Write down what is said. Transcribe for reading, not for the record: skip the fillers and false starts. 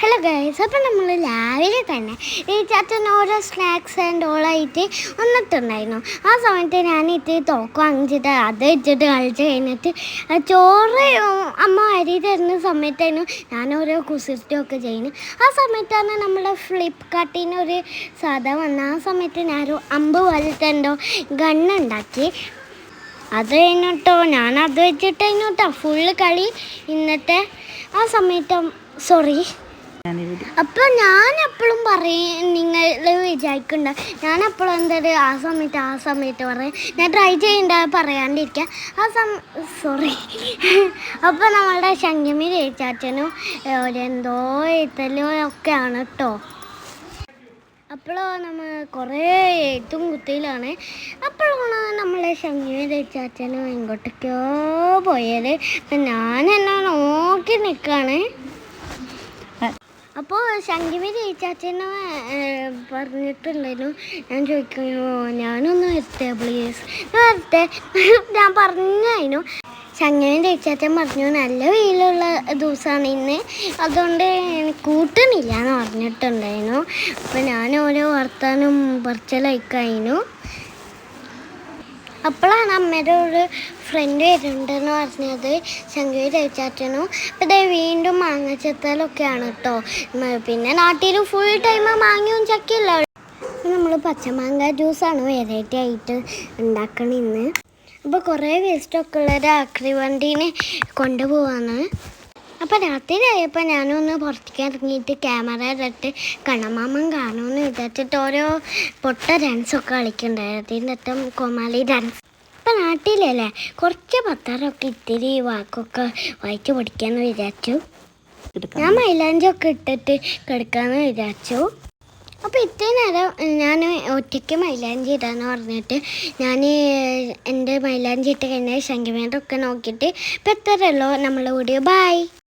Hello guys, അപ്പം നമ്മൾ രാവിലെ തന്നെ ചാച്ചൻ ഓരോ സ്നാക്സ് ആൻഡ് ഓളായിട്ട് വന്നിട്ടുണ്ടായിരുന്നു. ആ സമയത്ത് ഞാൻ ഇത്തിരി തോക്ക് വാങ്ങിച്ചിട്ട് അത് വെച്ചിട്ട് കളിച്ച് കഴിഞ്ഞിട്ട് ചോറ് അമ്മ അരി തരുന്ന സമയത്തായിരുന്നു ഞാൻ ഓരോ കുസൃതിയൊക്കെ ചെയ്യുന്നത്. ആ സമയത്താണ് നമ്മുടെ ഫ്ലിപ്കാർട്ടിൽ നിന്ന് ഒരു സാധനം വന്നത്. ആ സമയത്ത് ഞാനൊരു അമ്പ് പോലത്തെ എന്തോ ഗണ്ണുണ്ടാക്കി. അത് കഴിഞ്ഞിട്ടോ ഞാനത് വെച്ചിട്ട് കഴിഞ്ഞിട്ടോ ഫുള്ള് കളി ഇന്നത്തെ ആ സമയത്ത്. സോറി. അപ്പോൾ ഞാൻ എപ്പോഴും പറയും, നിങ്ങൾ വിചാരിക്കണ്ട ഞാൻ എപ്പോഴും എന്തായാലും ആ സമയത്ത് പറയും. ഞാൻ ട്രൈ ചെയ്യണ്ട പറയാണ്ടിരിക്കുക. സോറി. അപ്പോൾ നമ്മളുടെ ശങ്കമി ചേച്ചാച്ചനും എന്തോ എഴുത്തലും ഒക്കെയാണ് കേട്ടോ. അപ്പോഴോ നമ്മൾ കുറേ എഴുത്തും കുത്തിയിലാണ്. അപ്പോഴാണ് നമ്മളെ ശങ്കമി ചേച്ചാച്ചനും ഇങ്ങോട്ടേക്കോ പോയത്. അപ്പം ഞാൻ എന്നെ നോക്കി നിൽക്കുകയാണ്. അപ്പോൾ ശങ്കമി ചേച്ചാച്ചനെ പറഞ്ഞിട്ടുണ്ടായിരുന്നു, ഞാൻ ചോദിക്കുന്നു ഞാനൊന്ന് വരട്ടെ പ്ലീസ്, വരട്ടെ ഞാൻ പറഞ്ഞായിരുന്നു. ശങ്കമി ചേച്ചാച്ചൻ പറഞ്ഞു നല്ല വെയിലുള്ള ദിവസമാണ് ഇന്ന്, അതുകൊണ്ട് കൂട്ടണില്ല എന്ന് പറഞ്ഞിട്ടുണ്ടായിരുന്നു. അപ്പോൾ ഞാൻ ഓരോ വർത്താനം പറച്ചിലായിക്കായിരുന്നു. അപ്പോഴാണ് അമ്മയുടെ ഒരു ഫ്രണ്ട് വരുന്നുണ്ടെന്ന് പറഞ്ഞത്, ശങ്കമി ചേച്ചാച്ചനും. അപ്പോൾ ഇതേ വീണ്ടും മാങ്ങച്ചത്തലൊക്കെയാണ് കേട്ടോ. പിന്നെ നാട്ടിൽ ഫുൾ ടൈം മാങ്ങയും ചക്കയില്ല. നമ്മൾ പച്ചമാങ്ങ ജ്യൂസാണ് വെറൈറ്റി ആയിട്ട് ഉണ്ടാക്കണം ഇന്ന്. അപ്പോൾ കുറേ വേസ്റ്റൊക്കെ ഉള്ളൊരു ആക്രി വണ്ടീനെ കൊണ്ടുപോവാണ്. അപ്പോൾ രാത്രിയായപ്പോൾ ഞാനൊന്ന് പുറത്തേക്ക് ഇറങ്ങിയിട്ട് ക്യാമറ ഇട്ടിട്ട് കണ്ണമാമൻ കാണുമെന്ന് വിചാരിച്ചിട്ട് ഓരോ പൊട്ട ഡാൻസൊക്കെ കളിക്കുന്നുണ്ടായിരുന്നു. ഇതിൻ്റെ കോമാളി ഡാൻസ്. ഇപ്പം നാട്ടിലല്ലേ കുറച്ച് പത്താറൊക്കെ ഇത്തിരി വാക്കൊക്കെ വായിച്ച് പഠിക്കാമെന്ന് വിചാരിച്ചു. ഞാൻ മൈലാഞ്ചിയൊക്കെ ഇട്ടിട്ട് കിടക്കാമെന്ന് വിചാരിച്ചു. അപ്പോൾ ഇത്രയും നേരം ഞാൻ ഒറ്റയ്ക്ക് മൈലാഞ്ചി ഇടാന്ന് പറഞ്ഞിട്ട് ഞാൻ എൻ്റെ മൈലാഞ്ചി ഇട്ട് കഴിഞ്ഞാൽ ശങ്കമേൻ്റെ ഒക്കെ നോക്കിയിട്ട് ഇപ്പം എത്രയല്ലോ നമ്മളെ വീഡിയോ. ബൈ.